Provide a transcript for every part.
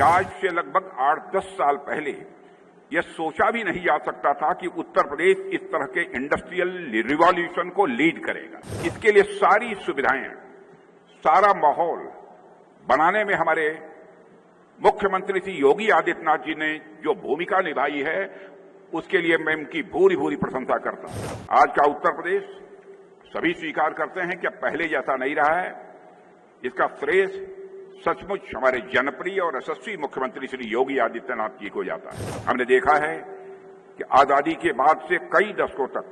कि आज से लगभग 8-10 साल पहले यह सोचा भी नहीं जा सकता था कि उत्तर प्रदेश इस तरह के इंडस्ट्रियल रिवॉल्यूशन को लीड करेगा। इसके लिए सारी सुविधाएं, सारा माहौल बनाने में हमारे मुख्यमंत्री श्री योगी आदित्यनाथ जी ने जो भूमिका निभाई है, उसके लिए मैं उनकी भूरी भूरी प्रशंसा करता हूं। आज का उत्तर प्रदेश सभी स्वीकार करते हैं कि अब पहले जैसा नहीं रहा है। इसका श्रेय सचमुच हमारे जनप्रिय और यशस्वी मुख्यमंत्री श्री योगी आदित्यनाथ जी को जाता है। हमने देखा है कि आजादी के बाद से कई दशकों तक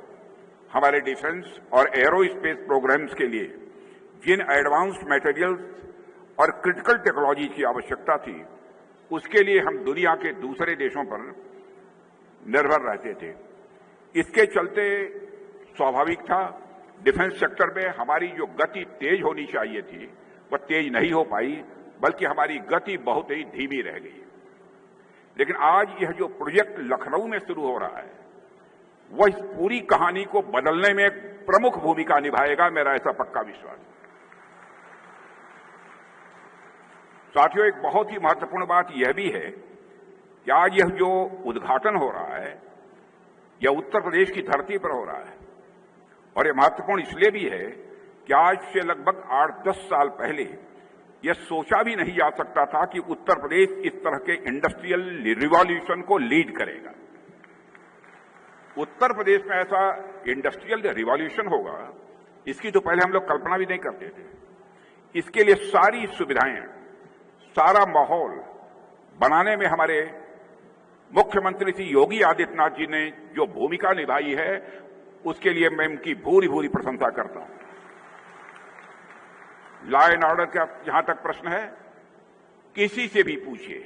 हमारे डिफेंस और एरोस्पेस प्रोग्राम्स के लिए जिन एडवांस्ड मटेरियल्स और क्रिटिकल टेक्नोलॉजी की आवश्यकता थी, उसके लिए हम दुनिया के दूसरे देशों पर निर्भर रहते थे। इसके चलते स्वाभाविक था डिफेंस सेक्टर में हमारी जो गति तेज होनी चाहिए थी, वह तेज नहीं हो पाई, बल्कि हमारी गति बहुत ही धीमी रह गई। लेकिन आज यह जो प्रोजेक्ट लखनऊ में शुरू हो रहा है, वह इस पूरी कहानी को बदलने में एक प्रमुख भूमिका निभाएगा, मेरा ऐसा पक्का विश्वास है। साथियों, एक बहुत ही महत्वपूर्ण बात यह भी है कि आज यह जो उद्घाटन हो रहा है, यह उत्तर प्रदेश की धरती पर हो रहा है। और यह महत्वपूर्ण इसलिए भी है कि आज से लगभग 8-10 साल पहले यह सोचा भी नहीं जा सकता था कि उत्तर प्रदेश इस तरह के इंडस्ट्रियल रिवॉल्यूशन को लीड करेगा। उत्तर प्रदेश में ऐसा इंडस्ट्रियल रिवॉल्यूशन होगा, इसकी तो पहले हम लोग कल्पना भी नहीं करते थे। इसके लिए सारी सुविधाएं, सारा माहौल बनाने में हमारे मुख्यमंत्री श्री योगी आदित्यनाथ जी ने जो भूमिका निभाई है, उसके लिए मैं उनकी भूरी भूरी प्रशंसा करता हूं। लॉ एंड ऑर्डर का जहां तक प्रश्न है, किसी से भी पूछिए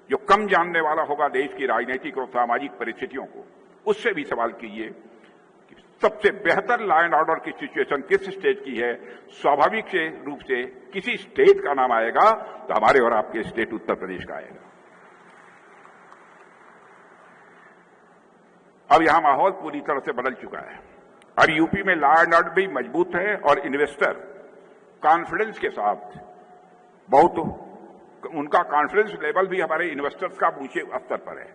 जो कम जानने वाला होगा देश की राजनीतिक और सामाजिक परिस्थितियों को, उससे भी सवाल कीजिए कि सबसे बेहतर लॉ एंड ऑर्डर की सिचुएशन किस स्टेट की है। स्वाभाविक से रूप से किसी स्टेट का नाम आएगा तो हमारे और आपके स्टेट उत्तर प्रदेश का आएगा। अब यहां माहौल पूरी तरह से बदल चुका है। अब यूपी में लॉ एंड ऑर्डर भी मजबूत है और इन्वेस्टर कॉन्फिडेंस के साथ, बहुत उनका कॉन्फिडेंस लेवल भी हमारे इन्वेस्टर्स का ऊंचे स्तर पर है।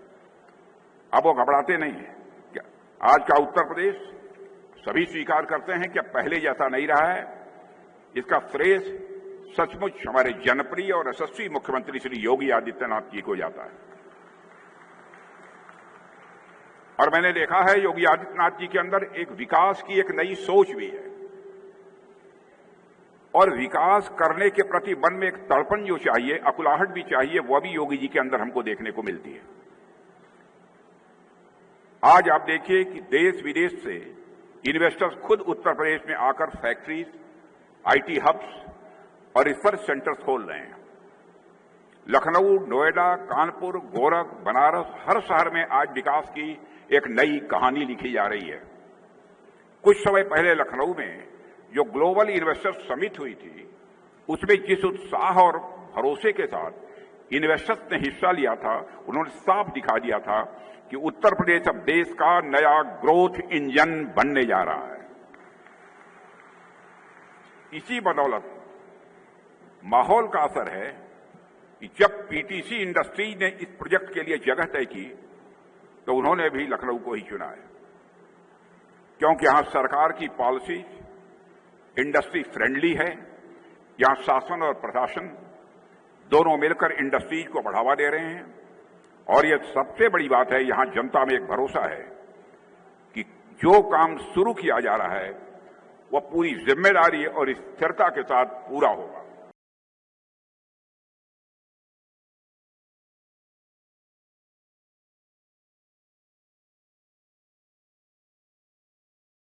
अब वो घबराते नहीं है। आज का उत्तर प्रदेश सभी स्वीकार करते हैं कि अब पहले जैसा नहीं रहा है। इसका श्रेय सचमुच हमारे जनप्रिय और यशस्वी मुख्यमंत्री श्री योगी आदित्यनाथ जी को जाता है। और मैंने देखा है योगी आदित्यनाथ जी के अंदर एक विकास की एक नई सोच भी है, और विकास करने के प्रति मन में एक तड़पन जो चाहिए, अकुलाहट भी चाहिए, वह भी योगी जी के अंदर हमको देखने को मिलती है। आज आप देखिए कि देश विदेश से इन्वेस्टर्स खुद उत्तर प्रदेश में आकर फैक्ट्रीज, आईटी हब्स और रिसर्च सेंटर्स खोल रहे हैं। लखनऊ, नोएडा, कानपुर, गोरख, बनारस, हर शहर में आज विकास की एक नई कहानी लिखी जा रही है। कुछ समय पहले लखनऊ में जो ग्लोबल इन्वेस्टर्स समिट हुई थी, उसमें जिस उत्साह और भरोसे के साथ इन्वेस्टर्स ने हिस्सा लिया था, उन्होंने साफ दिखा दिया था कि उत्तर प्रदेश अब देश का नया ग्रोथ इंजन बनने जा रहा है। इसी बदौलत माहौल का असर है कि जब पीटीसी इंडस्ट्रीज ने इस प्रोजेक्ट के लिए जगह तय की, तो उन्होंने भी लखनऊ को ही चुना है, क्योंकि यहां सरकार की पॉलिसी इंडस्ट्री फ्रेंडली है। यहां शासन और प्रशासन दोनों मिलकर इंडस्ट्रीज को बढ़ावा दे रहे हैं। और यह सबसे बड़ी बात है, यहां जनता में एक भरोसा है कि जो काम शुरू किया जा रहा है, वह पूरी जिम्मेदारी और स्थिरता के साथ पूरा होगा।